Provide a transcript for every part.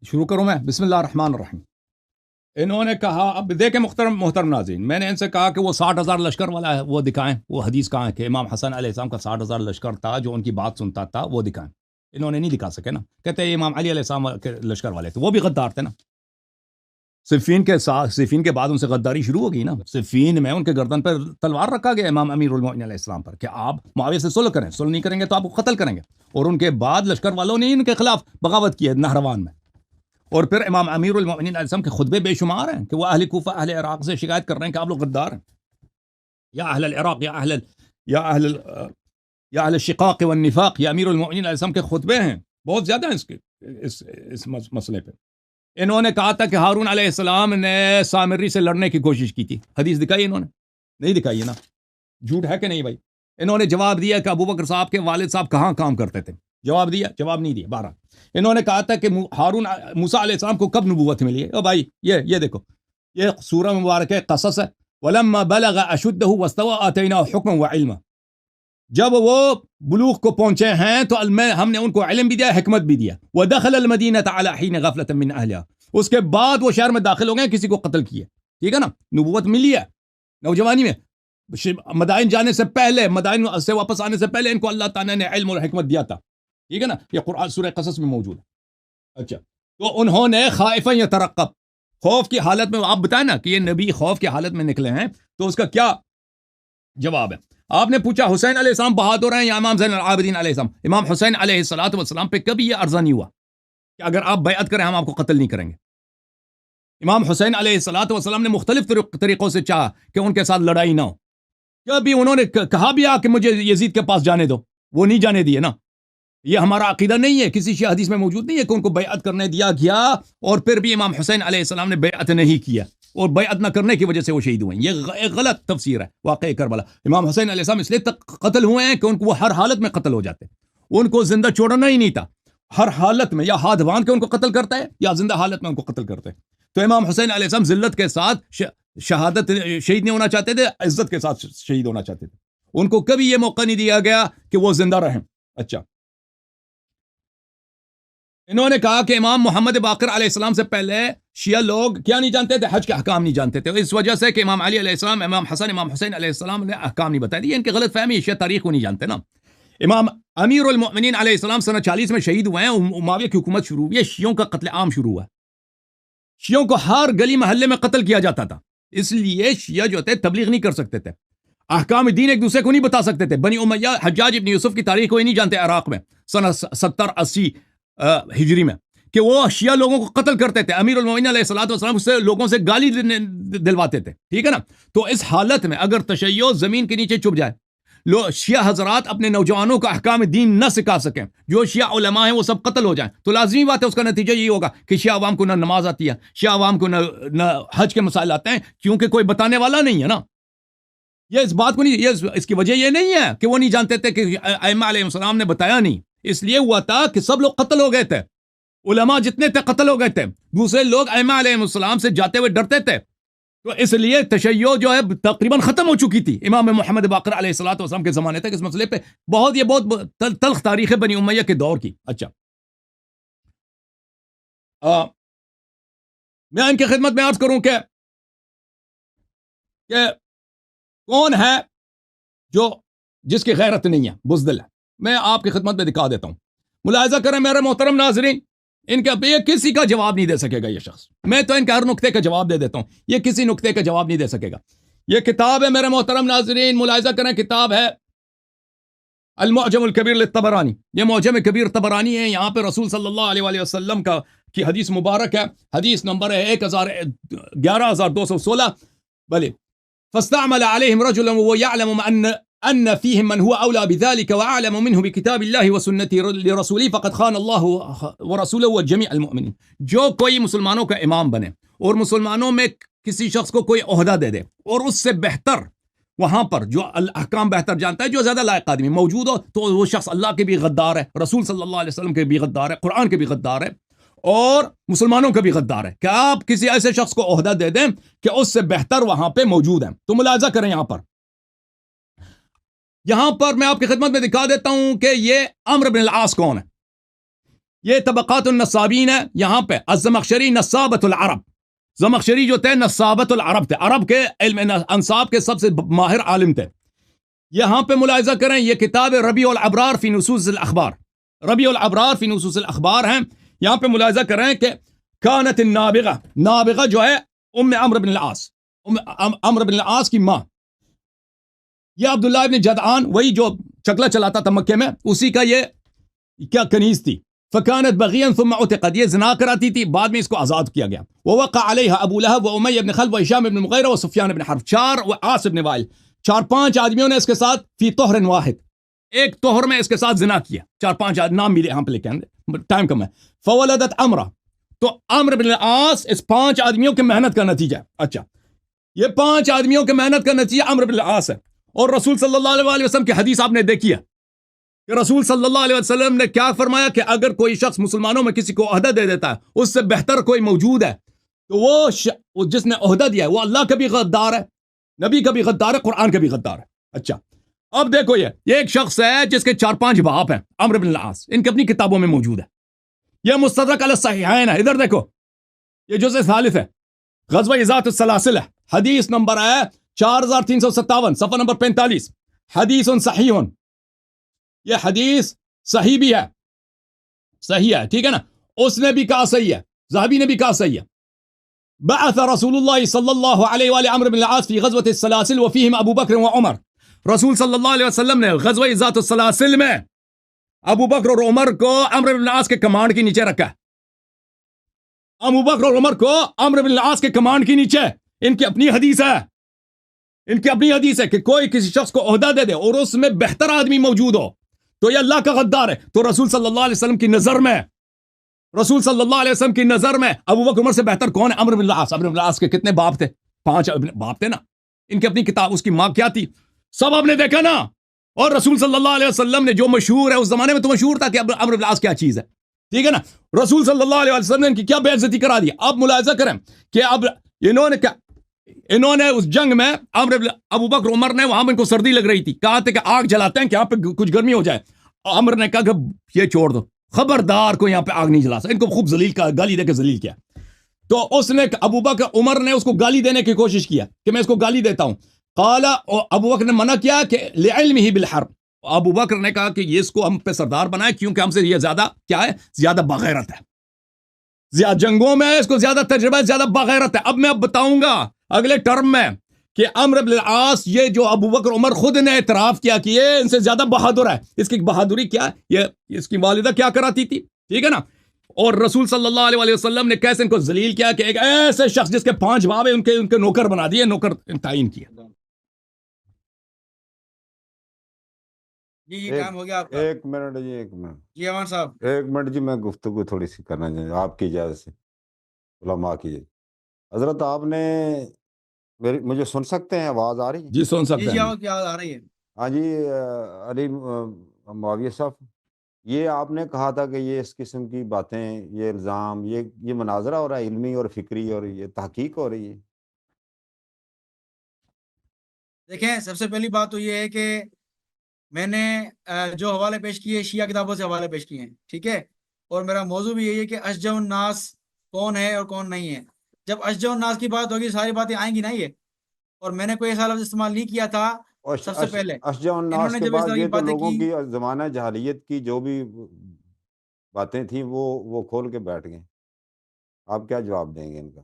शुरू करूं मैं? बिस्मिल्लाहिर्रहमानिर्रहीम। इन्होंने कहा, अब देखें मुहतरम मुहतरम नाज़रीन, मैंने इनसे कहा कि वो 60,000 लश्कर वाला है वो दिखाएं, वो हदीस कहाँ है कि इमाम हसन अलैहिस्सलाम का 60,000 लश्कर था जो उनकी बात सुनता था, वो दिखाएं। इन्होंने नहीं दिखा सके ना, कहते हैं इमाम अली अलैहिस्सलाम के लश्कर वाले थे, वो भी गद्दार थे ना। सिफ़ीन के बाद उनसे गद्दारी शुरू हो गई ना। सिफ़ीन में उनके गर्दन पर तलवार रखा गया इमाम अमीरुल मोमिनीन अलैहिस्सलाम पर कि आप मुआविया से सुलह करें, सुलह नहीं करेंगे तो आपको कत्ल करेंगे। और उनके बाद लश्कर वालों ने इनके खिलाफ बगावत की है नहरवान में। और फिर इमाम अमीरुल मोमिनीन अलैहिस्सलाम के खुतबे बेशुमार हैं कि वो अहले कूफा अहले इराक से शिकायत कर रहे हैं कि आप लोग गद्दार हैं। या अहल इराक या अहल या अहल शिकाक व निफाक, या अमीरुल मोमिनीन अलैहिस्सलाम के खुतबे हैं, बहुत ज्यादा हैं इसके इस मसले पे। इन्होंने कहा था कि हारून अलैहिस्सलाम ने सामिरी से लड़ने की कोशिश की थी, हदीस दिखाई इन्होंने? नहीं दिखाई है ना। झूठ है कि नहीं भाई? इन्होंने जवाब दिया कि अबू बकर साहब के वालिद साहब कहाँ काम करते थे, जवाब दिया? जवाब नहीं दिया। 12 इन्होंने कहा था कि हारून मूसा अलैहिस्सलाम को कब नबूवत मिली है? ओ भाई ये देखो, ये सूरह मुबारक है, कसस है। वलम्मा बलग अशुद्धहु वस्तवा आतैनाहु हुक्मन व इल्मा। जब वो बुलूग को पहुंचे हैं तो हमने उनको इल्म भी दिया, हिकमत भी दिया। व दखल अल मदीनत अला हीन गफलतन मिन अहलिहा। उसके बाद वो शहर में दाखिल हो गए, किसी को कत्ल किए। ठीक है ना, नबूवत मिली है नौजवानी में। मदाइन जाने से पहले, मदाइन से वापस आने से पहले इनको अल्लाह ताला ने इल्म और हिकमत दिया था। ठीक है ना, ये कुरान सूरह कसस में मौजूद है। अच्छा, तो उन्होंने खाइफन यतरक़ब, खौफ की हालत में, आप बताएं ना कि ये नबी खौफ की हालत में निकले हैं, तो उसका क्या जवाब है? आपने पूछा हुसैन अलैहिस्सलाम बहादुर हैं या इमाम ज़ैनुल आबिदीन अलैहिस्सलाम? इमाम हुसैन अलैहिस्सलातु वस्सलाम पे कभी ये अर्ज़ा नहीं हुआ कि अगर आप बैअत करें हम आपको कत्ल नहीं करेंगे। इमाम हुसैन अलैहिस्सलातु वस्सलाम ने मुख्तलिफ तरीकों से चाहा कि उनके साथ लड़ाई ना हो। कभी उन्होंने कहा भी कि मुझे यजीद के पास जाने दो, वो नहीं जाने दिए ना। ये हमारा अकीदा नहीं है, किसी शिया हदीस में मौजूद नहीं है कि उनको बैअत करने दिया गया और फिर भी इमाम हुसैन अलैहिस्सलाम ने बैअत नहीं किया और बैअत न करने की वजह से वो शहीद हुए। ये एक गलत तफसीर है वाक़ई करबला। इमाम हुसैन अलैहिस्सलाम इसलिए तक कत्ल हुए हैं कि उनको वो हर हालत में कत्ल हो जाते, उनको जिंदा छोड़ना ही नहीं था। हर हालत में या हाथ बांध के उनको कत्ल करता है या जिंदा हालत में उनको कत्ल करते हैं। तो इमाम हुसैन अलैहिस्सलाम जिल्लत के साथ शहादत शहीद नहीं होना चाहते थे, इज्जत के साथ शहीद होना चाहते थे। उनको कभी ये मौका नहीं दिया गया कि वो जिंदा रहें। अच्छा, इन्होंने कहा कि इमाम मोहम्मद बाक़िर अलैहिस्सलाम से पहले शिया लोग क्या नहीं जानते थे? हज के अहकाम नहीं जानते थे। इस वजह से कि इमाम अली अलैहिस्सलाम, इमाम हसन, इमाम हुसैन अलैहिस्सलाम ने अहकाम नहीं बताए। ये इनकी गलत फहमी है, शिया तारीख को नहीं जानते ना। इमाम अमीरुल मोमिनीन अलैहिस्सलाम सन 40 में शहीद हुए हैं। उमाविया की हुकूमत शुरू हुई है, शियों का कत्ल आम शुरू हुआ। शियों को हर गली महल्ले में कत्ल किया जाता था, इसलिए शिया जो थे तबलीग नहीं कर सकते थे, अहकाम दीन एक दूसरे को नहीं बता सकते थे। बनी उमैया, हज्जाज इब्न यूसुफ की तारीख को ही नहीं जानते इराक में सन 70-80 हिजरी में, कि वो शिया लोगों को कत्ल करते थे। अमीरुल मोमिनीन अलैहिस्सलातु वस्सलाम उससे लोगों से गाली दिलवाते थे। ठीक है ना, तो इस हालत में अगर तशय्यो जमीन के नीचे छुप जाए, शिया हजरात अपने नौजवानों को अहकाम दीन न सिखा सकें, जो शिया उलमा हैं वो सब कत्ल हो जाएं, तो लाजमी बात है उसका नतीजा यही होगा कि शिया अवाम को न नमाज आती है, शिया अवाम को न हज के मसाइल आते हैं, क्योंकि कोई बताने वाला नहीं है ना। ये इस बात को नहीं, ये इसकी वजह ये नहीं है कि वो नहीं जानते थे कि अइम्मा अलैहिस्सलाम ने बताया नहीं, इसलिए हुआ था कि सब लोग कत्ल हो गए थे। उलमा जितने थे कत्ल हो गए थे, दूसरे लोग अइम्मा अलैहिस्सलाम से जाते हुए डरते थे, तो इसलिए तशय्यो जो है तकरीबन खत्म हो चुकी थी इमाम मोहम्मद बाक़िर अलैहिस्सलातु वस्सलाम के जमाने तक। इस मसले पे बहुत तल्ख तारीख है बनी उमैया के दौर की। अच्छा, मैं इनकी खिदमत में अर्ज करूं कि कौन है जो जिसकी गैरत नहीं है, बुज़दिल है। मैं आपकी खिदमत में दिखा देता हूं, मुलाहिजा करें मेरे मोहतरम नाज़रीन। इनका ये किसी का जवाब नहीं दे सकेगा ये शख्स, मैं तो इनके हर नुक्ते का जवाब दे देता हूं, ये किसी नुक्ते का जवाब नहीं दे सकेगा। ये किताब है मेरे मोहतरम नाज़रीन, मुलाहिजा करें, किताब है अल-मुअजम अल-कबीर लित-तबरानी। ये मुअजम कबीर तबरानी है। यहाँ पे रसूल सल्लल्लाहु अलैहि वसल्लम का की हदीस मुबारक है, हदीस नंबर है 11216। भले फस्तअमल अलैहिम रजुलन व यअलमु अन्न फीहिम मन हुवा औला बिज़ालिका व अअलमु मिन्हु बिकिताबिल्लाहि व सुन्नति लिरसूलिही फ़क़द खान अल्लाहु व रसूलहु व जमीअल मुअमिनीन। जो कोई मुसलमानों का इमाम बने और मुसलमानों में किसी शख्स को कोई ओहदा दे दे और उससे बेहतर वहां पर जो अहकाम बेहतर जानता है, जो ज्यादा लायक आदमी मौजूद हो, तो वो शख्स अल्लाह के भी गद्दार है, रसूल सल्लल्लाहु अलैहि वसल्लम के भी गद्दार है, कुरान के भी गद्दार है और मुसलमानों का भी गद्दार है। क्या आप किसी ऐसे शख्स को ओहदा दे दें कि उससे बेहतर वहां पे मौजूद है? तो मुलाजा करें, यहां पर मैं आपकी खिदमत में दिखा देता हूं कि ये अम्र बिन अल-आस कौन है। ये तबक़ातुन नस्साबीन है। यहाँ पे अज़्ज़मख़शरी नस्साबतुल अरब, ज़मख़शरी जो थे नस्साबतुल अरब थे, अरब के इल्म अंसाब के सबसे माहिर आलिम थे। यहाँ पे मुलाहिज़ा करें, ये किताब रबीउल अबरार फ़ी नुसूसिल अख़बार, रबीउल अबरार फ़ी नुसूसिल अख़बार हैं। यहाँ पे मुलाहिज़ा करें कि कानत नाबिगा, नाबिगा जो है उम्मे अम्र बिन आस, अम्र बिन आस की माँ, यह अब्दुल्लाह इब्न जदआन, वही जो चकला चलाता था मक्के में, उसी का ये क्या कनीज थी। फ़कानत बग़ियन सुम्मा उतिक़त, ये ज़िना कराती थी, बाद में इसको आज़ाद किया गया। वक़ा अलैहा अबू लहब व उमय्या इब्न खल्फ़ व हिशाम इब्न मुग़ीरा व सुफ़यान इब्न हर्ब, चार, व आस इब्न वाइल, 4-5 आदमियों ने इसके साथ फ़ी तोहरिन वाहिद, एक तोहर में इसके साथ ज़िना किया। 4-5 नाम मिले यहाँ पे, लेके टाइम कम है। फ़वलदत अम्रा, तो अम्र बिन आस इस 5 आदमियों की मेहनत का नतीजा है। अच्छा, ये 5 आदमियों की मेहनत का नतीजा अम्र बिन आस है। और रसूल सल्लल्लाहु अलैहि वसल्लम की हदीस आपने देखी है कि रसूल सल्लल्लाहु अलैहि वसल्लम ने क्या फरमाया कि अगर कोई शख्स मुसलमानों में किसी को ओहदा दे देता है, उससे बेहतर कोई मौजूद है, तो वो जिसने ओहदा दिया है वो अल्लाह का भी गद्दार है, नबी का भी गद्दार है, कुरान का भी गद्दार है। अच्छा, अब देखो, ये एक शख्स है जिसके 4-5 बाप हैं, अम्र बिन आस, इनकी अपनी किताबों में मौजूद है। यह मुस्तदरक अला सहीहैन है। इधर देखो, ये जुज़ सालिस है, ग़ज़वा इज़ातुस सलासिल है, हदीस नंबर है 4357, सफ़ा नंबर 45, हदीसन सहीहुन, यह हदीस सही भी है, सही है, ठीक है ना। उसने भी कहा सही है, ज़हाबी ने भी कहा सही है। बअथ रसूलुल्लाह सल्लल्लाहु अलैहि व अम्र बिन आस फी ग़ज़वतिस सलासिल व फ़ीहिम अबू बकर व उमर, रसूल सल्लल्लाहु अलैहि वसल्लम ने ग़ज़वा इज़ातुस सलासिल में अबू बकर और उमर को अम्र बिन आस के कमांड के नीचे रखा है। अबू बकर और उमर को अम्र बिन आस के कमांड के नीचे, इनकी अपनी हदीस है, इनकी अपनी हदीस है कि कोई किसी शख्स को ओहदा दे दे और उसमें बेहतर आदमी मौजूद हो तो यह अल्लाह का गद्दार है। तो रसूल सल्लल्लाहु अलैहि वसल्लम की नजर में, रसूल सल्लल्लाहु अलैहि वसल्लम की नजर में अबू बकर उमर से बेहतर कौन है? अम्र बिन आस। अम्र बिन आस के कितने बाप थे? 5 बाप थे ना। इनकी अपनी किताब, उसकी मां क्या थी, सब आपने देखा ना। और रसूल सल्लल्लाहु अलैहि वसल्लम ने जो मशहूर है, उस जमाने में तो मशहूर था कि अम्र बिन आस क्या चीज है, ठीक है ना। रसूल सल्लल्लाहु अलैहि वसल्लम ने इनकी क्या बेइज्जती करा दी। अब मुलाहिजा करें कि अब इन्होंने क्या, इन्होंने उस जंग में अबू बकर उमर ने, वहां पर इनको सर्दी लग रही थी, कहा था कि आग जलाते हैं कि यहाँ पे कुछ गर्मी हो जाए। अमर ने कहा कि ये छोड़ दो, खबरदार को यहाँ पे आग नहीं जला सकता। इनको खूब जलील का गाली देकर जलील किया। तो उसने, अबू बकर उमर ने उसको गाली देने की कोशिश किया कि मैं इसको गाली देता हूं। काला, अबू बकर ने मना किया कि लिइल्मिही बिल हर्ब, अबू बकर ने कहा कि ये इसको हम पे सरदार बनाए क्योंकि हमसे ये ज्यादा क्या है, ज्यादा बगैरत है, ज्यादा जंगों में इसको ज्यादा तजुर्बा है, ज्यादा बगैरत है। अब मैं बताऊंगा अगले टर्म में कि अम्र बिन आस, ये जो अबू बकर उमर खुद ने एतराफ किया कि ये इनसे ज्यादा बहादुर है। इसकी बहादुरी क्या है, ये इसकी वालिदा क्या कराती थी, ठीक है ना। और रसूल सल्लल्लाहु अलैहि वसल्लम ने कैसे इनको जलील किया कि एक ऐसे शख्स जिसके 5 बाप है उनके नौकर बना दिए, नौकर तायीन किया। जी ये काम हो गया आपका। 1 मिनट जी, 1 मिनट जी अमान साहब, 1 मिनट जी, मैं गुफ्तगू थोड़ी सी करना चाहिए आपकी इजाज़त से, उलमा की। हज़रत आपने मुझे सुन सकते हैं? आवाज़ आ रही है? जी सुन जी सकते जी हैं। आवाज क्या आ रही है? हाँ जी, अली मुआविया साहब, ये आपने कहा था कि ये इस किस्म की बातें, ये इल्ज़ाम, ये मुनाज़रा हो रहा है इल्मी और फ़िक्री, और ये तहकीक हो रही है। देखें, सबसे पहली बात तो ये है कि मैंने जो हवाले पेश किए शिया किताबों से हवाले पेश किए हैं, ठीक है। और मेरा मौजू भी यही है कि अशजउन नास कौन है और कौन नहीं है। जब अशजउन नास की बात होगी सारी बातें आएंगी ना ये। और मैंने कोई ऐसा लफ्ज इस्तेमाल नहीं किया था सबसे पहले। अशजा उन्नास इन्होंने के जब इस बाद तरह की ये तो बातें लोगों की, की ज़माना जहालियत की जो भी बातें थी वो खोल के बैठ गए। आप क्या जवाब देंगे इनका?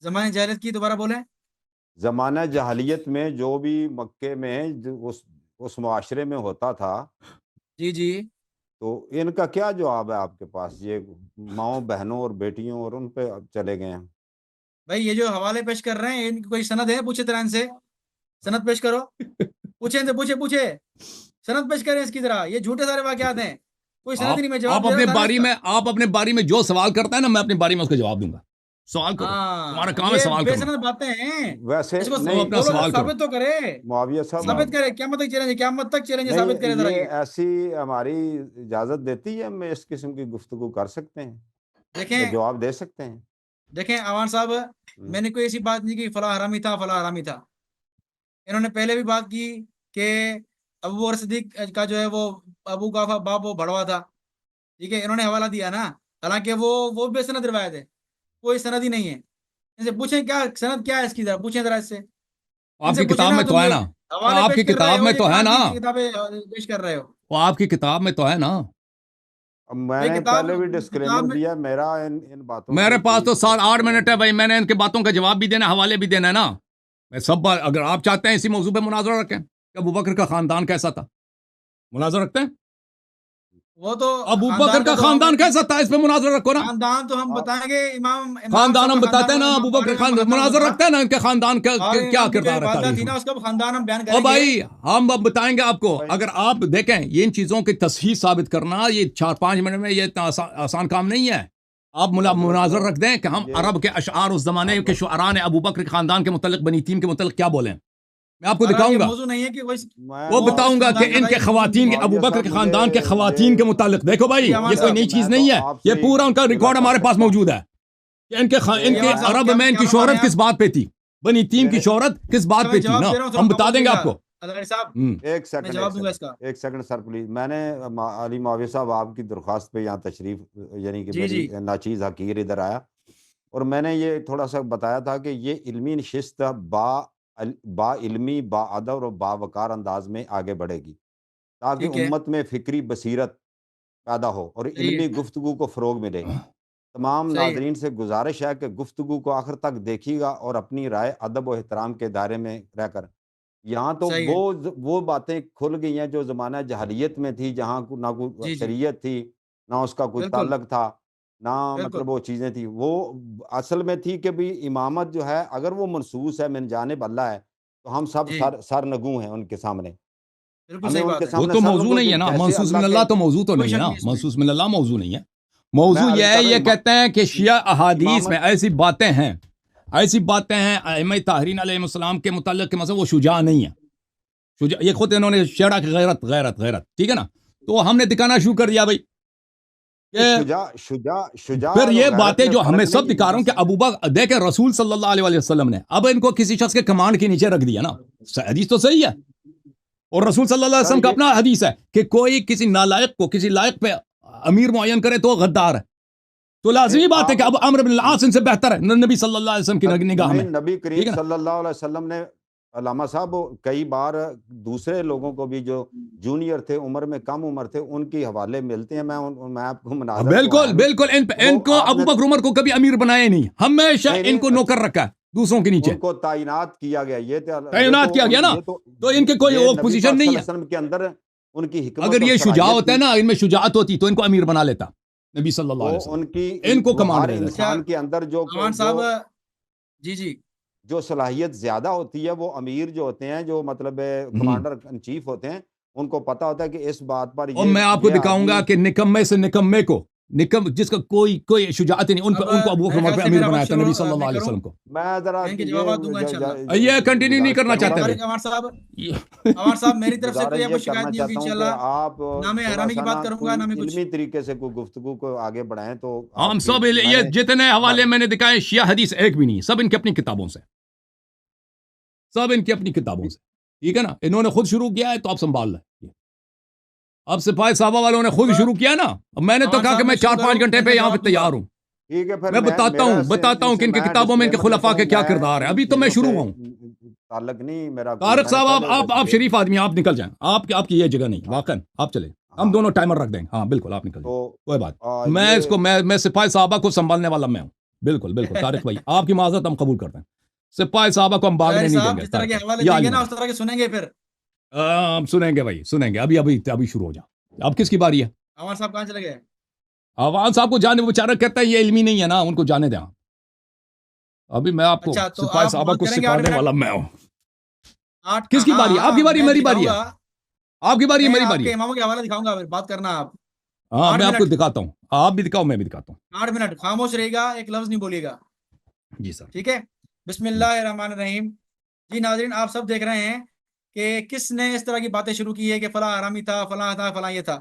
जमाने जहलत की, दोबारा बोले। ज़माना जहालियत में जो भी मक्के में उस मुआशरे में होता था, जी जी। तो इनका क्या जवाब है आपके पास? ये माँओं, बहनों और बेटियों और उन पे अब चले गए हैं। भाई ये जो हवाले पेश कर रहे हैं, इनकी कोई सनद है? पूछे तरह से सनद पेश करो। पूछे इनसे, पूछे पूछे सनद पेश करें इसकी तरह। ये झूठे सारे वाकयात हैं, कोई सनद ही नहीं। मैं जवाब आप दे अपने रहा था ना बारी इसका। में, आप अपने बारी में जो सवाल करता है ना, मैं अपनी बारी में उसका जवाब दूंगा। सवाल करो, तुम्हारा हाँ, काम है ये सवाल करना। बेसनद बातें हैं। वैसे इसको तुम नहीं, अपना बोलो तो सवाल करो। साबित तो करे, मुआविया साहब, साबित आप करे। क्या तक चैलेंज, क्या तक चैलेंज नहीं, साबित करे जरा ये ये। ऐसी हमारी इजाज़त देती है, हम इस किस्म की गुफ्तगू कर सकते हैं या देखें, जवाब दे सकते हैं। देखें अमान साहब, हुँ। मैंने कोई ऐसी बात नहीं की फला हरामी था, फला हरामी था। इन्होंने पहले भी बात की कि अबू बकर सिद्दीक का जो है वो अबू का बाप वो भड़वा था। ठीक है, इन्होंने हवाला दिया ना, हालांकि वो बेसनद रिवायत है, कोई सनद ही नहीं है। इनसे पूछें क्या सनद क्या है इसकी, जरा पूछें जरा इससे, इनसे आपकी पूछे किताब ना, में तो तुम है ये ना, हवाले आपकी पेश कर रहे किताब हो, में ये तो है कुरान ना, की किताबें पेश कर रहे हो। वो आपकी किताब में तो है ना। अब भाई मैंने किताब पहले भी किताब डिस्क्लेमर में दिया, मेरा इन इन बातों मेरे से पास कोई तो 7-8 मिनट है नहीं। भाई, मैंने इनके बातों का जवाब भी देना, हवाले भी देना है ना। मैं सब बात, अगर आप चाहते हैं इसी मौजू पे मुनाजरा रखें कि अबू बकर का खानदान कैसा था, मुनाजरा रखते हैं। वो तो अबू बकर खानदान का का तो हम, खानदान कैसा था, इस पे मुनाजरा रखो ना। खानदान तो हम आप बताएंगे, इमाम इमाम खानदान साहब हम का बताते हैं खानदान ना, और अबू इमाम बकर बाहर इमाम खान का खानदान मुनाजरा होगा। रखते हैं ना, इनके खानदान का बाहर क्या इमाम की कोई किरदार है वालदा तारीख थी में। ना, उसका खानदान हम बयान ओ करेंगे। भाई, हम अब बताएंगे आपको। भाई अगर आप देखें ये इन चीजों की तस्हीह साबित करना, ये 4-5 मिनट में, ये इतना आसान काम नहीं है। आप हजरत मुनाजर रख दें कि हम ये अरब के अशआर उस जमाने के आप शुअरा ने अबू बकर के खानदान के मुतल्लिक, बनी तीम के मुतल्लिक क्या बोले, मैं आपको अगर ये दिखाऊंगा। मौजू नहीं है कि वो मैं वो उस बताऊंगा कि खानदान का था, इनके ये मौजू नहीं खवातीन के, है। अबू मुआविया बकर साहब के मुझे खानदान के ये खवातीन के मुतालिक देखो भाई, जी अमान ये कोई साहब, नई चीज मैं नहीं तो है, ये आपसे पूरा उनका गिला रिकॉर्ड हमारे कर पास सकता हूँ मौजूद है कि इनके कि इनके अमान साहब अरब क्या में क्या इनकी फरमा रहे शोहरत हैं किस आप? बात पे थी, बनी तीम की मेरे शोहरत किस अच्छा बात मैं पे थी जवाब ना, दे रहा हूँ, थोड़ा हम बता खामोश देंगे रहिएगा आपको। अदर साहब, एक मैं सेकंड जवाब एक दूंगा सेकंड इसका। एक सेकंड सर प्लीज। मैंने अली मुआविया साहब आपकी दरख्वास्त पे यहाँ तशरीफ, यानी कि जी मेरी जी नाचीज़ हकीर इधर आया, और मैंने ये थोड़ा सा बताया था कि ये इल्मी नशिस्त बा इल्मी बा अदब और बावकार अंदाज में आगे बढ़ेगी, ताकि ठीक है, उम्मत में फ़िक्री बसीरत पैदा हो और सही इल्मी है, गुफ्तगू को फ़रोग मिले। तमाम सही है। नाज़रीन से गुजारिश है कि गुफ्तगू को आखिर तक देखिएगा और अपनी राय अदब और एहतराम के दायरे में रहकर, यहाँ तो सही है, वो बातें खुल गई हैं जो ज़माना जahलियत में थी, जहाँ को ना कोई जी जी, शरीयत थी, ना उसका कोई बिल्कुल ताल्लुक था, ना बिल्कुल मतलब वो चीज़ें थी। वो असल में थी कि भई इमामत जो है अगर वो मनसूस है मिन जानिब अल्लाह है, तो हम सब जी, सरनगू हैं उनके सामने। बिल्कुल हमें सही उनके बात है, वो सामने तो मौजू सरनगू नहीं है ना, जैसे मनसूस अल्लाह के। मिनल्लाह तो मौजू तो कोई नहीं है शक ना, नहीं इसमें। मनसूस मिनल्लाह मौजू नहीं है। मैं मौजू अर्ज़ यह कर है, रहा ये हूँ कहते हैं कि शिया अहादीस में इमामत ऐसी बातें हैं, ऐसी बातें हैं अइम्मा ताहरीन अलैहिस्सलाम के मुताल्लिक कि मतलब वो शुजा नहीं है। शुजा, ये खुद इन्होंने शेरा की गैरत गैरत गैरत, ठीक है ना। तो हमने दिखाना शुरू कर दिया भाई ये कि शुजा फिर और ये गैरत बातें में जो हमें फ़र्क सब नहीं दिखा रहा हूं कि अबू बकर देखें, रसूल सल्लल्लाहु अलैहि वसल्लम ने अब इनको किसी शख्स के कमांड के नीचे रख दिया ना। हदीस तो सही है, और रसूल सल्लल्लाहु अलैहि सर वसल्लम का ये अपना हदीस है कि कोई किसी नालायक को किसी लायक पे अमीर मुअय्यन करे तो गद्दार है। तो लाजमी बात है कि आप अब अम्र बिन आस इनसे बेहतर है नबी सल्लल्लाहु अलैहि वसल्लम की निगाह नहीं, में, नबी करीम ठीक है ना। सल्लल्लाहु अलैहि वसल्लम ने अल्लामा साहब कई बार दूसरे लोगों को भी जो जूनियर थे, उम्र में कम उम्र थे, उनकी हवाले मिलते हैं। मैं आपको मनाजर तो बिल्कुल है नहीं, बिल्कुल, वो इनको अबू आपने बकर उमर को कभी अमीर बनाया ही नहीं, हमेशा नहीं नहीं इनको अच्छा, नौकर रखा है दूसरों के नीचे, उनको ताइनात किया गया। तैनात किया गया ना। तो इनके कोई ये वो नबी पोजीशन पाक नहीं सल्लल्लाहु है। अलैहि वसल्लम के अंदर उनकी अगर हिकमत और ये शुजा सलाहियत होता है थी, ना, इनमें शुजाअत होती तो इनको अमीर बना लेता नबी सल्लल्लाहु वो अलैहि वसल्लम, उनकी इनको वो कमांड हर दे देता। अच्छा इंसान के अंदर जो अमान जो साहब, जी जी, जो सलाहियत ज़्यादा होती है, वो अमीर जो होते हैं, जो मतलब हम्म। कमांडर इन चीफ होते हैं, उनको पता होता है कि इस बात पर और मैं आपको ये आदमी। दिखाऊंगा कि निकम्मे से निकम्मे को, निकम जिसका कोई कोई शुजाअत ही नहीं, उन पे अब उनको अबू बकर मेरे उमर ख्याल पे से अमीर मेरा वक्त बनाया था शुरू नबी सल्लल्लाहु मैं अलैहि करूं, वसल्म को। मैं ज़रा मैं इनके ये जवाब दूंगा इंशाल्लाह। ये कंटिन्यू नहीं गुज़ारिश करना चाहते करूँगा, भाई। तारिक अमान साहब, ये- अमान साहब मेरी तरफ से कोई गुज़ारिश आपको ये शिकायत करना नहीं होगी चाहता हूँ कि इंशाल्लाह, आप ना मैं हरामी की थोड़ा-सा बात ना करूंगा कोई ना मैं कुछ। इल्मी तरीके से कोई गुफ्तगू को आगे बढ़ाएँ, तो हम आप सब प्लीज़। ये मैंने जितने हवाले हाँ, मैंने दिखाए शिया हदीस एक भी नहीं, सब इनकी अपनी किताबों से, सब इनकी अपनी किताबों से, ठीक है ना। इन्होंने खुद शुरू किया है तो आप संभाल लें। अब सिपाही साहबा वालों ने खुद अब शुरू किया ना, अब मैंने तो अमान कहा कि साहब मैं मैं शुरू 4-5 घंटे करूं, पे मैं यहाँ पे जवाब दूंगा। तैयार हूँ। ठीक है, फिर मैं मेरा बताता हूँ कि इनसे इनकी मैं किताबों में इनके डिस्क्लेमर देता खुलफा हूँ, के क्या मैं किरदार है। इन अभी तो मैं चीज़ों शुरू से हुआ हूँ। ताल्लुक नहीं मेरा कोई। तारक मैंने साहब, पहले आप शरीफ आदमी, आप निकल जाएं, आपकी आपकी ये जगह नहीं, हाँ, वाकई आप चले, हम हाँ, दोनों टाइमर रख देंगे। हाँ बिल्कुल, आप निकल जाए, तो कोई बात। मैं ये इसको मैं सिपाही साहबा को संभालने वाला मैं हूँ। बिल्कुल बिल्कुल तारिक भाई, आपकी माजरत हम कबूल करते हैं। सिपाही साहबा को हम भागने अगर नहीं साहब देंगे जिस तरह तारिक के भाई, हवाले ये देंगे आलिम ना है। उस तरह के सुनेंगे फिर। हम सुनेंगे भाई, सुनेंगे। अभी अभी अभी शुरू हो जाओ। अब किसकी बारी है? अमान साहब कहाँ चले गए? आवाज साहब को जाने, वो बेचारा कहता है ये इल्मी नहीं है ना, उनको जाने दें आप। अभी मैं आपको अच्छा तो सिपाही आप साहबा बात को करेंगे 8 सिखाने मिनट, वाला मैं हूँ। आठ, किसकी हाँ बारी है? हाँ आपकी बारी, मैं मेरी बारी है? दिखाऊंगा, आपकी बारी है, मैं मेरी बारी आपके है? इमामों के हवाले दिखाऊंगा, फिर बात करना आप। हाँ, आठ मैं आपको मिनट दिखाता हूँ, आप भी दिखाओ, मैं भी दिखाता हूँ। 8 मिनट खामोश रहेगा, एक लफ्ज नहीं बोलिएगा, जी सर। ठीक है। बिस्मिल्लाहिर्रहमानिर्रहीम। जी नाज़रीन, आप सब देख रहे हैं कि किसने इस तरह की बातें शुरू की है कि फला हरामी था, फला ये था।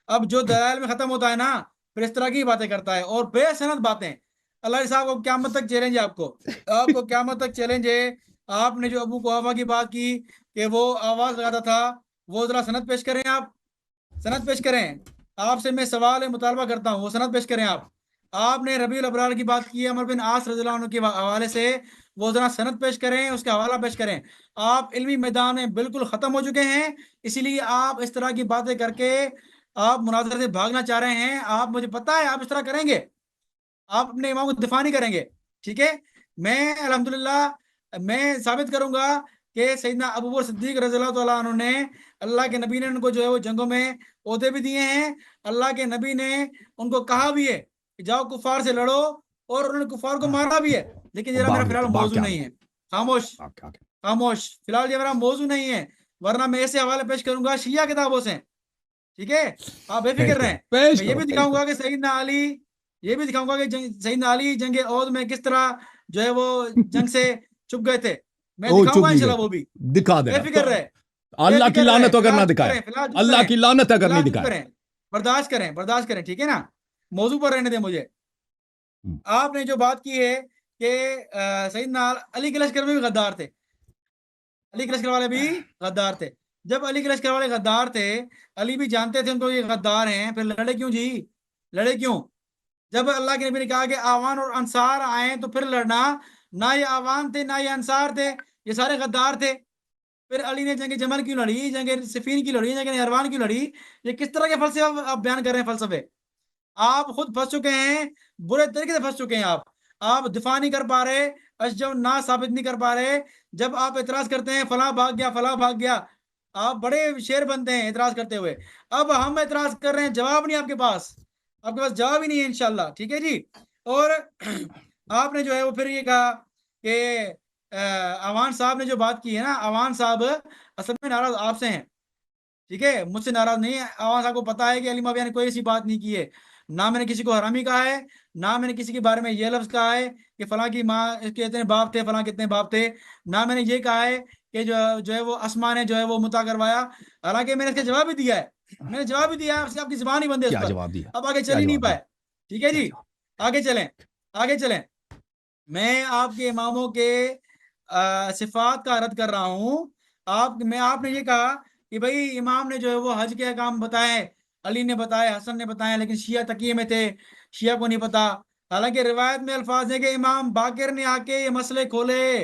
अब जो दलाइल में खत्म होता है ना, फिर इस तरह की बातें करता है और बेसनद बातें। अल्लाह साहब को क़यामत तक चैलेंज है, आपको आपको क़यामत तक चैलेंज है। आपने जो अबू कुहाफा की बात की कि वो आवाज लगाता था, वो जरा सनद पेश करें, आप सनद पेश करें। आपसे मैं सवाल मुतालबा करता हूँ, वो सनद पेश करें आप। आपने रबीउल अबरार की बात की है, अमर बिन आस रज़ियल्लाहु अन्हु के हवाले से, वो जरा सनद पेश करें, उसका हवाला पेश करें। आप इल्मी मैदान में बिल्कुल खत्म हो चुके हैं, इसीलिए आप इस तरह की बातें करके आप मुनाज़रे से भागना चाह रहे हैं। आप, मुझे पता है आप इस तरह करेंगे, आप अपने इमाम को दिफा नहीं करेंगे, ठीक है। मैं अल्हम्दुलिल्लाह मैं साबित करूंगा कि सैयदना अबू बकर सिद्दीक रज़ियल्लाहु तआला अन्हु ने, अल्लाह के नबी ने उनको जो है वो जंगों में ओहदे भी दिए हैं। अल्लाह के नबी ने उनको कहा भी है कि जाओ कुफार से लड़ो, और उन्होंने कुफार को मारा भी है। लेकिन अब जरा मेरा भाग फिलहाल निकल, भाग मौजू क्या नहीं गया, है, खामोश भाग क्या गया। खामोश, फिलहाल ये मेरा मौजू नहीं है, वरना मैं ऐसे हवाले पेश करूंगा शिया किताबों से, ठीक है। आप बेफिक्र पेश करो, रहें। पेश मैं ये करो, भी पेश करो। दिखाऊंगा कि सैयदना अली, ये भी दिखाऊंगा कि सैयदना अली जंग ओहद में किस तरह जो है वो जंग से चुप गए थे। मैं ओ चुप दिखाऊंगा नहीं गए इंशाल्लाह थे, वो भी। दिखा देना तो। बेफिक्र रहे, अल्लाह की बेफिक्र रहे, लानत अगर फिलहाल ना चुप दिखाए, करें, फिलहाल चुप अल्लाह करें, की लानत अगर नहीं फिलहाल चुप दिखाए। करें, बर्दाश्त करें, बर्दाश्त करें, ठीक है ना। मौजू पर रहने दें मुझे। हम्म, आपने जो बात की है कि सैयदना अली के लश्कर में भी गद्दार थे, अली के लश्कर वाले भी गद्दार थे। जब अली के लश्कर वाले गद्दार थे, अली भी जानते थे उनको ये गद्दार हैं, फिर लड़े क्यों जी, लड़े क्यों? जब अल्लाह के नबी ने कहा कि आवान और अंसार आए तो फिर लड़ना, ना ये आवान थे ना ये अंसार थे, ये सारे गद्दार थे। फिर अली ने जंग जमल क्यों लड़ी, जंग सिफीन की लड़ी, जंग नहरवान की लड़ी? ये किस तरह के फलसफे आप बयान कर रहे हैं, फलसफे? आप खुद फंस चुके हैं, बुरे तरीके से फंस चुके हैं आप दिफा नहीं कर पा रहे, अशजव ना साबित नहीं कर पा रहे। जब आप एतराज करते हैं फला भाग गया, फला भाग गया, आप बड़े शेर बनते हैं एतराज करते हुए। अब हम एतराज कर रहे हैं, जवाब नहीं आपके पास, आपके पास जवाब ही नहीं है इंशाल्लाह, ठीक है जी। और आपने जो है वो फिर ये कहा कि अवान साहब ने जो बात की है ना, अवान साहब असल में नाराज आपसे हैं, ठीक है, मुझसे नाराज नहीं है। आवाज आपको पता है कि अली माविया ने कोई ऐसी बात नहीं की है, ना मैंने किसी को हरामी कहा है, ना मैंने किसी के बारे में ये लफ्ज कहा है कि फलां की माँ के इतने बाप थे, फलां कितने बाप थे, ना मैंने ये कहा है कि जो है वो आसमान ने जो है वो मुता करवाया। हालांकि मैंने इसका जवाब भी दिया है, मैंने जवाब भी दिया है, उसकी आपकी जुबान ही बंद है इस क्या पर, जवाब दिया, अब आगे चल क्या ही नहीं जवाब दिया, पाए, ठीक है क्या जी। जवाब आगे चलें, आगे चलें। मैं आपके इमामों के सिफात का रद्द कर रहा हूँ। आपने ये कहा कि भाई इमाम ने जो है वो हज के अहकाम बताए, अली ने बताए, हसन ने बताए, लेकिन शिया तकिए में थे, शिया को नहीं पता। हालांकि रिवायत में अल्फाज है कि इमाम बाकिर ने आके ये मसले खोले,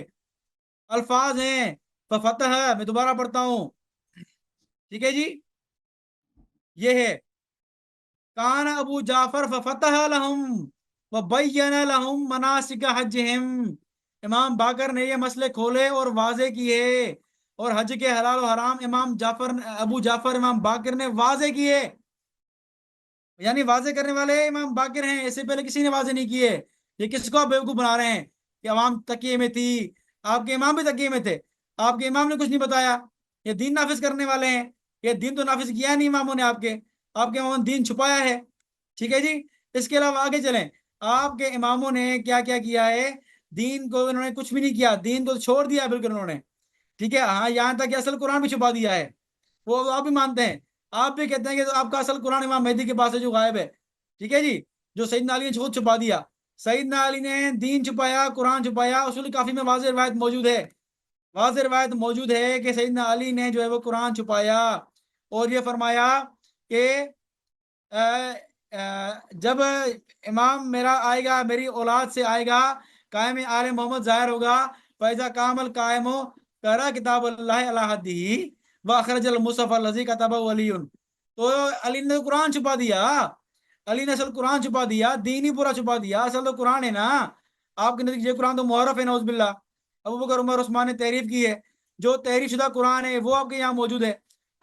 अल्फाज हैं, फतह, मैं दोबारा पढ़ता हूँ, ठीक है जी। ये है, कान अबू जाफर फतह लहुम व बय्यन लहुम मनासिक हजहिम। इमाम बाकर ने ये मसले खोले और वाजे किए, और हज के हलाल और हराम अबू जाफर इमाम बाकर ने वाजे किए, यानी वाजे करने वाले इमाम बाकर हैं, इससे पहले किसी ने वाजे नहीं किए। ये किसको आप बेवकूफ बना रहे हैं कि अवाम तकिए में थी? आपके इमाम भी तकिए में थे, आपके इमाम ने कुछ नहीं बताया। ये दीन नाफिज करने वाले हैं, ये दीन तो नाफिज किया नहीं इमामों ने, आपके इमामों ने दीन छुपाया है, ठीक है जी। इसके अलावा आगे चलें, आपके इमामों ने क्या क्या किया है? दीन को इन्होंने कुछ भी नहीं किया, दीन को तो छोड़ दिया बिल्कुल उन्होंने, ठीक है। हाँ, यहाँ तक कि असल कुरान भी छुपा दिया है, वो आप भी मानते हैं, आप भी कहते हैं कि तो आपका असल कुरान इमाम मेहदी के पास है जो गायब है, ठीक है जी, जो सईदना अली ने खुद छुपा दिया। सईदना अली ने दीन छुपाया, कुरान छुपाया। उसूल काफी में वाज़ेह रिवायत मौजूद है, वाज़ेह रिवायत मौजूद है कि सईदना अली ने जो है वो कुरान छुपाया और ये फरमाया कि अ, जब इमाम मेरा आएगा, मेरी औलाद से आएगा, कायम आले मोहम्मद जाहिर होगा, फैजा कामल कायमो करा किताब अल्लाह अला हद्दिही व अखरजल मुसफ़ लजी कतबा वलीयुन। तो अली ने कुरान छुपा दिया, अली ने असल कुरान छुपा दिया, दीन ही पूरा छुपा दिया। असल तो कुरान है ना, आपके नजदीक ये कुरान तो मुहर्रफ है, नौज़ुबिल्लाह। अबू बकर उमर उस्मान ने तहरीफ की है, जो तहरीफ शुदा कुरान है वो आपके यहाँ मौजूद है,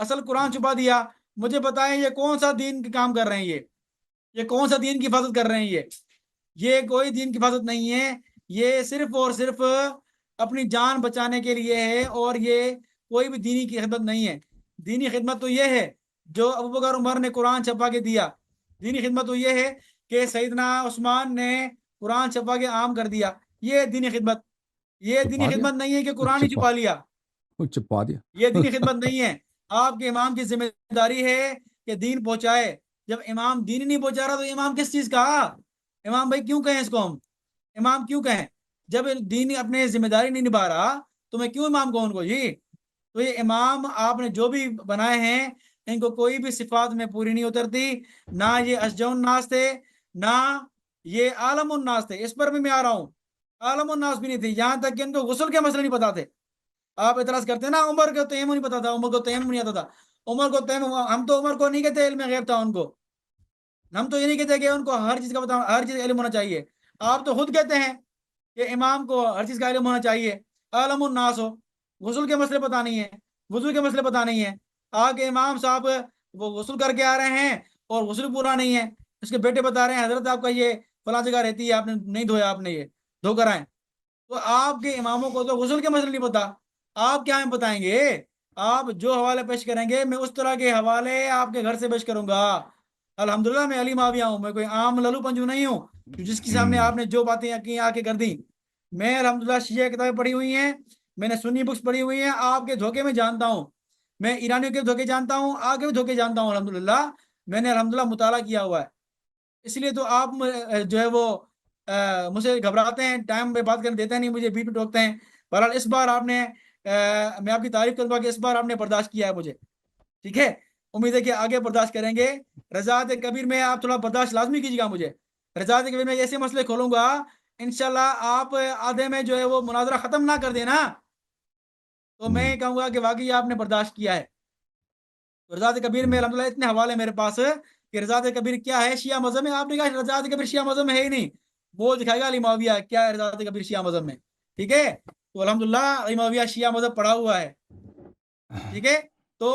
असल कुरान छुपा दिया। मुझे बताएं ये कौन सा दीन के काम कर रहे हैं, ये कौन सा दीन की हिफाजत कर रहे हैं? ये कोई दीन की हिफाजत नहीं है, ये सिर्फ और सिर्फ अपनी जान बचाने के लिए है, और ये कोई भी दीनी की खिदमत नहीं है। दीनी खिदमत तो ये है जो अबू बकर उमर ने कुरान छपा के दिया, दीनी खिदमत तो ये है कि सैयदना उस्मान ने कुरान छपा के आम कर दिया, ये दीनी खिदमत। ये दीनी छुपा दिया, खिदमत नहीं है कि कुरान ही छुपा, छुपा लिया, छुपा दिया। ये दीनी खिदमत नहीं है। आपके इमाम की जिम्मेदारी है कि दीन पहुंचाए। जब इमाम दीन नहीं पहुंचा रहा तो इमाम किस चीज का? इमाम भाई क्यों कहें इसको हम, इमाम क्यों कहें? जब दीन अपने जिम्मेदारी नहीं निभा रहा तो मैं क्यों इमाम कहूं उनको जी? तो ये इमाम आपने जो भी बनाए हैं, इनको कोई भी सिफात में पूरी नहीं उतरती। ना ये अशजउन नास थे, ना ये आलमुन नास थे। इस पर भी मैं आ रहा हूँ, आलमुन नास भी नहीं थे, यहाँ तक कि इनको गुस्ल के मसले नहीं पता थे। आप इतराज करते हैं ना उमर को तयम्मुम नहीं पता था, उमर को तयम्मुम नहीं आता था, उमर को तयम्मुम, हम तो उमर को नहीं कहते इल्म गैब था उनको, हम तो ये नहीं कहते कि उनको हर चीज का पता, हर चीज का इल्म होना चाहिए। आप तो खुद कहते हैं कि इमाम को हर चीज का इल्म होना चाहिए, आलमुन नास हो, गुस्ल के मसले पता नहीं है, वुजू के मसले पता नहीं है। आगे इमाम साहब वो गुस्ल करके आ रहे हैं और गुस्ल पूरा नहीं है, उसके बेटे बता रहे हैं हजरत आपका ये फला जगह रहती है, आपने नहीं धोया, आपने ये धो कर आए। तो आपके इमामों को तो गुस्ल के मसले नहीं पता, आप क्या हमें बताएंगे? आप जो हवाले पेश करेंगे मैं उस तरह के हवाले आपके घर से पेश करूंगा। अल्हम्दुलिल्लाह मैं अली माविया हूँ, मैं कोई आम लल्लू पंजू नहीं हूँ कि जिसके सामने आपने जो बातें की आके कर दी। मैं अल्हम्दुलिल्लाह शिया किताबें पढ़ी हुई हैं, मैंने सुन्नी बुक्स पढ़ी हुई हैं, आपके धोखे में जानता हूँ, मैं ईरानियों के धोखे जानता हूँ, आगे भी धोखे जानता हूँ। अल्हम्दुलिल्लाह मैंने अल्हम्दुलिल्लाह मुताला किया हुआ है। इसलिए तो आप जो है वो मुझसे घबराते हैं, टाइम पे बात करने देते नहीं, मुझे बीच में टोकते हैं। बहरहाल इस बार आपने मैं आपकी तारीफ करूंगा कि इस बार आपने बर्दाश्त किया है मुझे, ठीक है। उम्मीद है कि आगे बर्दाश्त करेंगे। रजात कबीर में आप थोड़ा बर्दाश्त लाजमी कीजिएगा मुझे। रजात कबीर में ऐसे मसले खोलूंगा इंशाल्लाह, आप आधे में जो है वो मुनाजरा खत्म ना कर देना, तो मैं कहूंगा कि वाकई आपने बर्दाश्त किया है। तो रजात कबीर में अल्हम्दुलिल्लाह इतने हवाले मेरे पास कि रजात कबीर क्या है शिया मजहब में। आपने कहा रजात कबीर शिया मजहब में है ही नहीं, वो दिखाएगा अली मुआविया क्या है रजात कबीर शिया मजहब में, ठीक है। तो अल्हम्दुलिल्लाह अली मुआविया शिया मजहब पढ़ा हुआ है, ठीक है। तो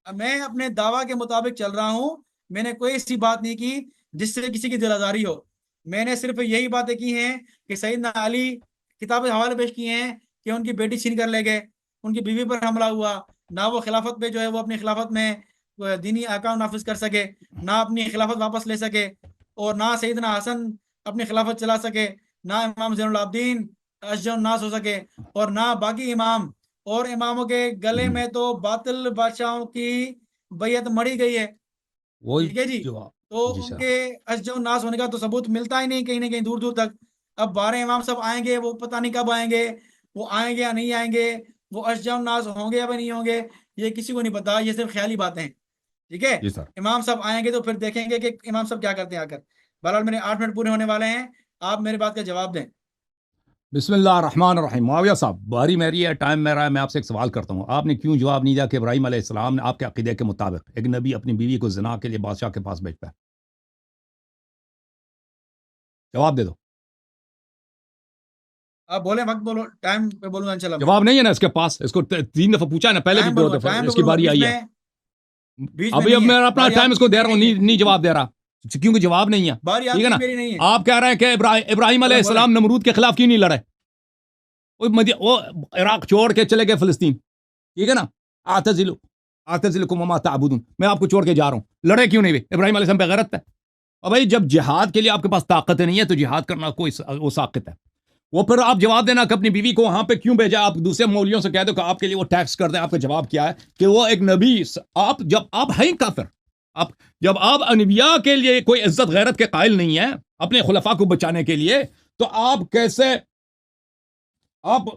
मैं अपने दावा के मुताबिक चल रहा हूँ, मैंने कोई ऐसी बात नहीं की जिससे किसी की दिल आजारी हो। मैंने सिर्फ यही बातें की हैं कि सैयदना अली किताबें हवाले पेश किए हैं कि उनकी बेटी छीन कर ले गए, उनकी बीवी पर हमला हुआ, ना वो खिलाफत पे जो है वो अपनी खिलाफत में दीनी अहकाम नाफिज कर सके, ना अपनी खिलाफत वापस ले सके, और ना सैयदना हसन अपनी खिलाफत चला सके, ना इमाम ज़ैनुल आबिदीन अशजउन नास हो सके, और ना बाकी इमाम। और इमामों के गले में तो बातिल बादशाहों की बैयत मढ़ी गई है, वही ठीक है जी। जवाब। तो जी सर। उनके अशजउन नास होने का तो सबूत मिलता ही नहीं कहीं ना कहीं दूर दूर तक। अब 12 इमाम सब आएंगे, वो पता नहीं कब आएंगे, वो आएंगे या नहीं आएंगे, वो अशजउन नास होंगे या भी नहीं होंगे, ये किसी को नहीं पता, ये सिर्फ ख्याली बातें हैं, ठीक है। जी सर। इमाम साहब आएंगे तो फिर देखेंगे कि इमाम साहब क्या करते हैं आकर। बहरहाल मेरे 8 मिनट पूरे होने वाले हैं, आप मेरी बात का जवाब दें। बिस्मिल्लाह रहमान रहीम। मुआविया साहब, बारी मेरी है, टाइम मेरा है, मैं आपसे एक सवाल करता हूँ। आपने क्यों जवाब नहीं दिया कि इब्राहिम अलैहिस्सलाम ने आपके अकीदे के मुताबिक एक नबी अपनी बीवी को ज़िना के लिए बादशाह के पास भेजता है? जवाब दे दो। आप बोले, वक्त बोलो, टाइम पे बोलूंगा इंशाल्लाह। जवाब नहीं है ना इसके पास? इसको 3 दफा पूछा है ना, पहले भी टाइम 2 बोलूंगा, दफा टाइम पे इसकी बोलूंगा, बारी आई है। बीच में अभी अब नहीं मैं है अपना बारी, टाइम इसको आपकी दे रहा हूँ, मेरी नहीं नहीं जवाब दे रहा, क्योंकि जवाब नहीं है, बारी, ठीक है आपकी ना। मेरी नहीं है। आप कह रहे हैं कि इब्राहिम बोले बोले अलैहिस्सलाम नमरूद के खिलाफ क्यों नहीं लड़े? वो इराक छोड़ के चले गए फिलिस्तीन, ठीक है ना। आतजिलु आतजिलुकुम वमा ताबुदून, मैं आपको छोड़ के जा रहा हूँ, लड़े क्यों नहीं वे? इब्राहिम अलैहिस्सलाम पे गैरत है। और भाई जब जिहाद के लिए आपके पास ताकत नहीं है तो जिहाद करना कोई वो साकित है। वो फिर आप जवाब देना कि अपनी बीवी को वहां पे क्यों भेजा। आप दूसरे मौलियों से कह दो कि आपके लिए वो टैक्स कर दें। आपका जवाब क्या है कि वो एक नबी, आप जब आप हैं काफिर, आप जब आप अनबिया के लिए कोई इज्जत गैरत के कायल नहीं है अपने खुलफा को बचाने के लिए, तो आप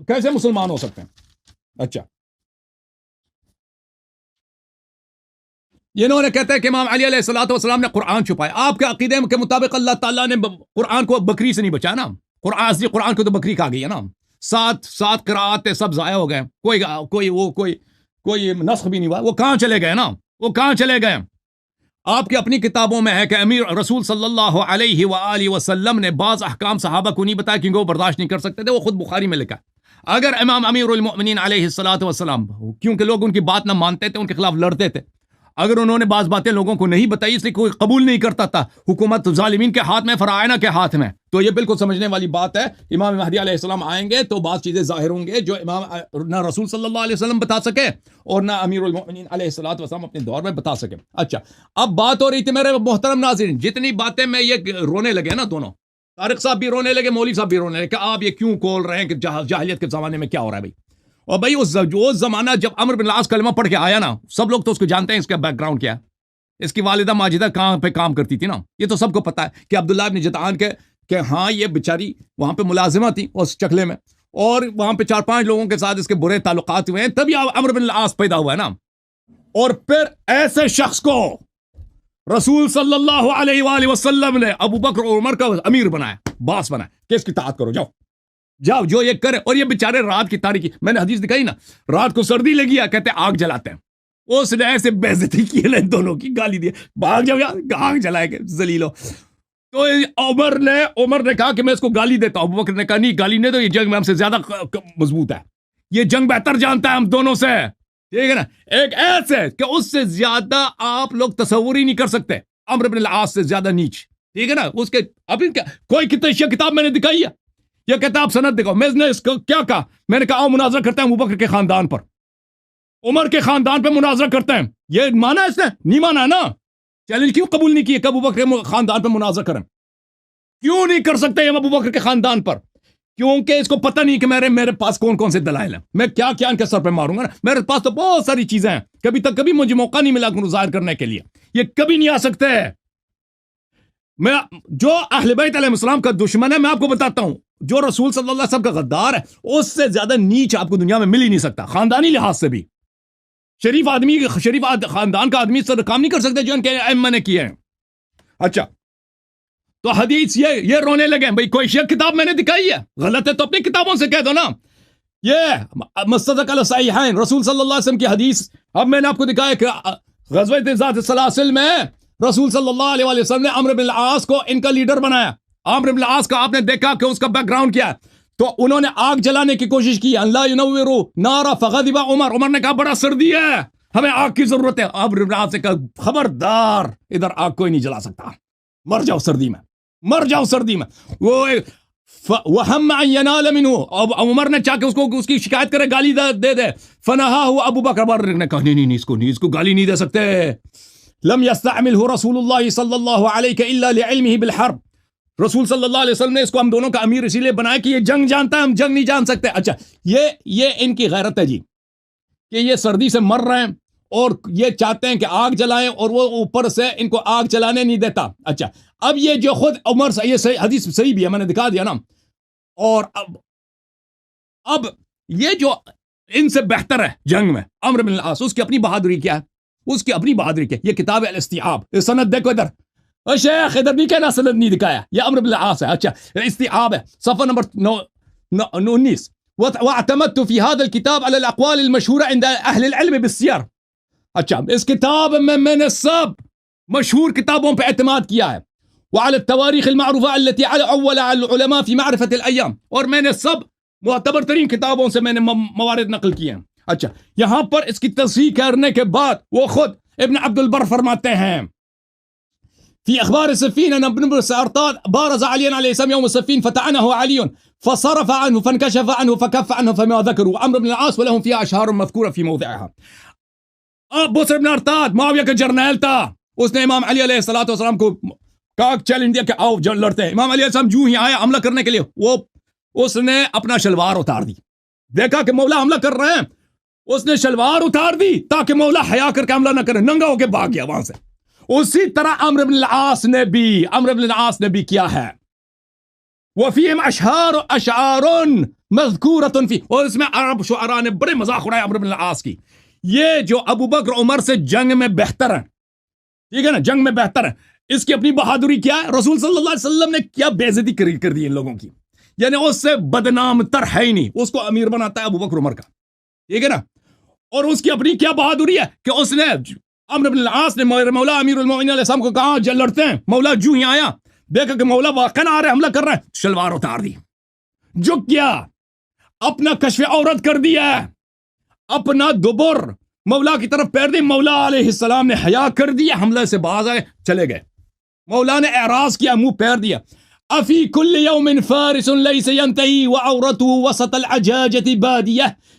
कैसे मुसलमान हो सकते हैं? अच्छा, ये इन्होंने कहते हैं कि इमाम अली अलैहिस्सलाम ने कुरान छुपाया। आपके अकीदे के मुताबिक अल्लाह ताला ने कुरान को बकरी से नहीं बचाया ना। कुरान को तो बकरी खा गई है ना। 7 क़िराअत सब जाया हो गए, कोई नस्ख भी नहीं हुआ। वो कहां चले गए ना, वो कहां चले गए? आपकी अपनी किताबों में है कि अमीर रसूल सल्लल्लाहु अलैहि वसल्लम ने बाज़ अहकाम सहाबा को नहीं बताया क्योंकि वो बर्दाश्त नहीं कर सकते थे। वो खुद बुखारी में लिखा। अगर इमाम अमीरुल मोमिनीन अलैहिस्सलातु वस्सलाम, क्योंकि लोग उनकी बात ना मानते थे, उनके खिलाफ लड़ते थे, अगर उन्होंने बाज़ बातें लोगों को नहीं बताई इसलिए कोई कबूल नहीं करता था, हुकूमत ज़ालिमीन के हाथ में, फ़राइना के हाथ में, तो ये बिल्कुल समझने वाली बात है। इमाम महदी अलैहिस्सलाम आएंगे तो बात चीज़ें ज़ाहिर होंगे जो इमाम ना रसूल सल्लल्लाहु अलैहि वसल्लम बता सके और ना अमीरुल मोमिनीन अलैहिस्सलातु वस्सलाम अपने दौर में बता सके। अच्छा, अब बात हो रही थी मेरे मोहतरम नाज़रीन, जितनी बातें मैं ये रोने लगे ना, दोनों तारिक साहब भी रोने लगे, मौलवी साहब भी रोने लगे कि आप ये क्यों खोल रहे हैं कि जाहिलियत के ज़माने में क्या हो रहा है भाई। और भाई वो ज़माना जब अमर बिन लास कलमा पढ़ के आया ना, सब लोग तो उसको जानते हैं, इसका बैकग्राउंड क्या है। इसकी वालिदा माजिदा कहाँ पे काम करती थी ना, ये तो सबको पता है कि अब्दुल्लाह इब्न जतान के हाँ ये बेचारी वहाँ पे मुलाजिमा थी उस चकले में, और वहाँ पे 4-5 लोगों के साथ इसके बुरे ताल्लुकात हुए हैं, तभी अमर बिन लास पैदा हुआ है ना। और फिर ऐसे शख्स को रसूल सल्लल्लाहु अलैहि वसल्लम ने अबू बकर और उमर का अमीर बनाया, बास बनाया कि इसकी ताकत करो, जाओ जाओ जो ये करे। और ये बेचारे रात की तारीकी, मैंने हदीस दिखाई ना, रात को सर्दी लगी है, कहते आग जलाते हैं। उसने ऐसे बेइज्जती की ना दोनों की, गाली दी, भाग जाओ यार, आग जलाएंगे जलीलो। तो उमर ने कहा कि मैं इसको गाली देता हूं। अबू बकर ने कहा नहीं, गाली नहीं दो, ये जंग में हमसे ज्यादा मजबूत है, ये जंग बेहतर जानता है हम दोनों से, ठीक है ना। एक ऐसे कि उससे ज्यादा आप लोग तस्वुर ही नहीं कर सकते, अम्र इब्न अल-आस से ज्यादा नीच, ठीक है ना। उसके अभी कोई किताब मैंने दिखाई है, ये कहता आप सनद दिखाओ। मैंने इसको क्या कहा, मैंने कहा आओ मुनाजरा करते हैं अबू बकर के खानदान पर, उमर के खानदान पर मुनाजरा करते हैं। ये माना इसने, नहीं माना है ना, चैलेंज क्यों कबूल नहीं किया कि अबू बकर के खानदान पर मुनाजरा करें? क्यों नहीं कर सकते हम अबू बकर के खानदान पर? क्योंकि इसको पता नहीं कि मेरे पास कौन कौन से दलाइल हैं, मैं क्या क्या इनके सर पे मारूंगा ना। मेरे पास तो बहुत सारी चीजें हैं, कभी मुझे मौका नहीं मिला जाहिर करने के लिए, ये कभी नहीं आ सकते। मैं जो अहले बैत अलैहिस्सलाम का दुश्मन है, मैं आपको बताता हूं, जो रसूल सल्लल्लाहु अलैहि वसल्लम का गद्दार है, उससे ज्यादा नीच आपको दुनिया में मिल ही नहीं सकता, खानदानी लिहाज से भी। शरीफ खानदान का आदमी सर काम नहीं कर सकते जो इनके अइम्मा ने किए हैं। अच्छा, तो हदीस ये रोने लगे, भाई कोई शेख किताब मैंने दिखाई है, गलत है तो अपनी किताबों से कह दो ना। ये मुस्तदरक अल सहीहैन रसूल सल्लल्लाहु अलैहि वसल्लम की हदीस, अब मैंने आपको दिखाया कि ग़ज़वत ज़ात सलासिल में रसूल सल्लल्लाहु अलैहि वसल्लम ने अम्र बिन आस को इनका लीडर बनाया। अम्र बिन आस का आपने देखा कि उसका बैकग्राउंड क्या है, तो उन्होंने आग जलाने की कोशिश की, अल्लाह युनव्विरु नारा फग़ज़िबा उमर ने कहा बड़ा सर्दी है, हमें आग की जरूरत है। अम्र बिन आस ने कहा खबरदार, इधर आग कोई नहीं जला सकता, मर जाओ सर्दी में, मर जाओ सर्दी में। वो हम यनाल मिनहु, अब उमर ने चाह के उसको उसकी शिकायत करे, गाली दे दे। फनहा हुआ अबू बकर ने कहा नहीं इसको गाली नहीं दे सकते। लम यस्तअमिलहु रसूलुल्लाह सल्लल्लाहु अलैहि इल्ला लिइल्मिही बिल हर्ब, रसूल सल्लल्लाहु अलैहि वसल्लम ने इसको हम दोनों का अमीर इसीलिए बनाया कि ये जंग जानता है, हम जंग नहीं जान सकते। अच्छा, ये इनकी गैरत है जी, कि ये सर्दी से मर रहे हैं और ये चाहते हैं कि आग जलाएं, और वो ऊपर से इनको आग जलाने नहीं देता। अच्छा, अब ये जो खुद उमर से, ये सही हदीस सही भी है, मैंने दिखा दिया ना। और अब ये जो इनसे बेहतर है जंग में अम्र बिन आस, उसकी अपनी बहादुरी क्या है, उसकी अपनी बहादुरी क्या है। ये किताब है अल-इस्तिआब, सनद देखो इधर, शेख इधर नहीं कहना सनद नहीं दिखाया, ये अम्र बिन आस है। अच्छा, इस्तिआब है, सफ़ा नंबर 19, वअतमदतु फी हाज़ा किताब अला अल-अक़वाल अल-मशहूरा इंद अहल अल-इल्म बिस्सियर। अच्छा, इस किताब में मैंने सब मशहूर किताबों पर एतमाद किया है, वअला तवारीख अल-मअरूफा अल्लती अव्वला अल-उलमा फी मारिफत अल-अय्याम, और मैंने सब मुअतबर तरीन किताबों से मैंने मवारिद नकल किए हैं। अच्छा, यहां पर इसकी तस्हीह करने के बाद वो खुद इब्न अब्दुल बर फरमाते हैं फी अखबार सफ़ीन अन इब्न सरताद बारज़ अलियन अलैहिस्सलाम यौम सफ़ीन फतअनहु अलियुन फसरफ़ अन्हु फनकशफ़ अन्हु फकफ़ अन्हु फमा ज़करू अम्र बिन आस वलहुम फ़ीहा अशहार मज़कूरा फ़ी मौदिअहा। अब बुसर इब्न अरताद माविया का जर्नैल था, उसने इमाम अली अलैहिस्सलातु वस्सलाम को कहा, चैलेंज दिया कि आओ लड़ते हैं। इमाम अली अलैहिस्सलाम जूं ही आया हमला करने के लिए, उसने अपना शलवार उतार दी, देखा कि मौला हमला कर रहे हैं, उसने शलवार उतार दी ताकि मौला हया करके हमला ना करे, नंगा होके भाग गया वहां से। उसी तरह अम्र बिन आस ने भी किया है। वफ़ीहिम अशआरुन मज़कूरतुन फी, और इसमें अरब शुअरा ने बड़े मजाक उड़ाए अम्र बिन आस की। ये जो अबू बकर उमर से जंग में बेहतर है, ठीक है ना, जंग में बेहतर है, इसकी अपनी बहादुरी क्या है। रसूल सल्लल्लाहु अलैहि वसल्लम ने क्या बेइज्जती कर दी इन लोगों की, यानी उससे बदनाम तर है ही नहीं, उसको अमीर बनाता है अबू बकर उमर का, ठीक है ना। और उसकी अपनी क्या बहादुरी है कि उसने अम्र बिन आस ने मौला अमीरुल मोमिनीन अलैहिस्सलाम को कहा जल लड़ते हैं। मौला जूं ही आया, देखा कि मौला वाकई आ रहे, हमला कर रहे हैं, शलवार उतार दी, झुक गया, अपना कश्फ औरत कर दिया, अपना दुबर मौला की तरफ पैर दी। मौला अलैहिस्सलाम ने हया कर दिया, हमले से बाज आए, चले गए। मौला ने एराज किया, मुंह पैर दिया। अफी कुल्ल यौमिन फारिसुन लैसा यंतही व औरतुहु वसत अल-अजाजति बादियह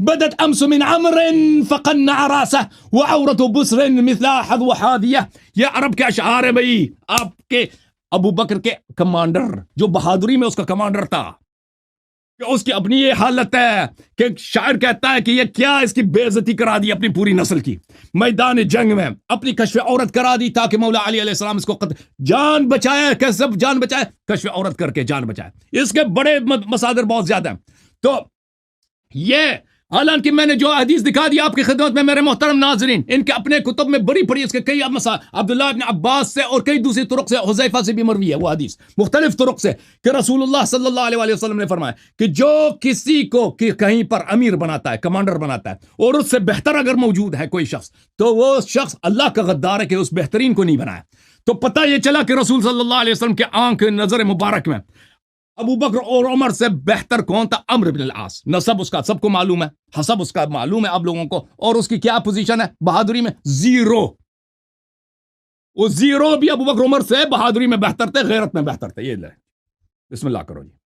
बदत अम्स मिन अम्रिन फक़न्नअ रासह व औरतु बुस्रिन मिथला हज़ व हादियह। ये अरब के अशआर है भाई, आपके अबू बकर के कमांडर, जो बहादुरी में उसका कमांडर था, कि उसकी अपनी ये हालत है कि शायर कहता है कि ये क्या इसकी बेइज्जती करा दी अपनी पूरी नस्ल की, मैदान जंग में अपनी कश्फ औरत करा दी ताकि मौला अली अलैहिस्सलाम इसको जान बचाए। कैसे जान बचाए? कश्फ औरत करके जान बचाए। इसके बड़े मसादिर बहुत ज्यादा हैं। तो ये हालांकि मैंने जो हदीस दिखा दी आपकी खिदमत में मेरे मोहतरम नाजरीन, इनके अपने कुतुब में बड़ी पड़ी, इसके कई अब्दुल्लाह इब्न अब्बास से और कई दूसरी तुरुक से, हुज़ैफा से भी मरवी है वो हदीस मुख्तलिफ तुरुक से, कि रसूलुल्लाह सल्लल्लाहु अलैहि वसल्लम ने फरमाया कि जो किसी को कि कहीं पर अमीर बनाता है, कमांडर बनाता है, और उससे बेहतर अगर मौजूद है कोई शख्स, तो वो शख्स अल्लाह का गद्दार है कि उस बेहतरीन को नहीं बनाया। तो पता ये चला कि रसूल सल्लल्लाहु अलैहि वसल्लम के आंख नजर मुबारक में अबू बकर और उमर से बेहतर कौन था? अम्र बिन अल-आस। नसब उसका सबको मालूम है, हसब उसका मालूम है आप लोगों को, और उसकी क्या पोजीशन है बहादुरी में? जीरो। वो जीरो भी अबू बकर उमर से बहादुरी में बेहतर थे, गैरत में बेहतर थे। ये ले, बिस्मिल्लाह करो जी।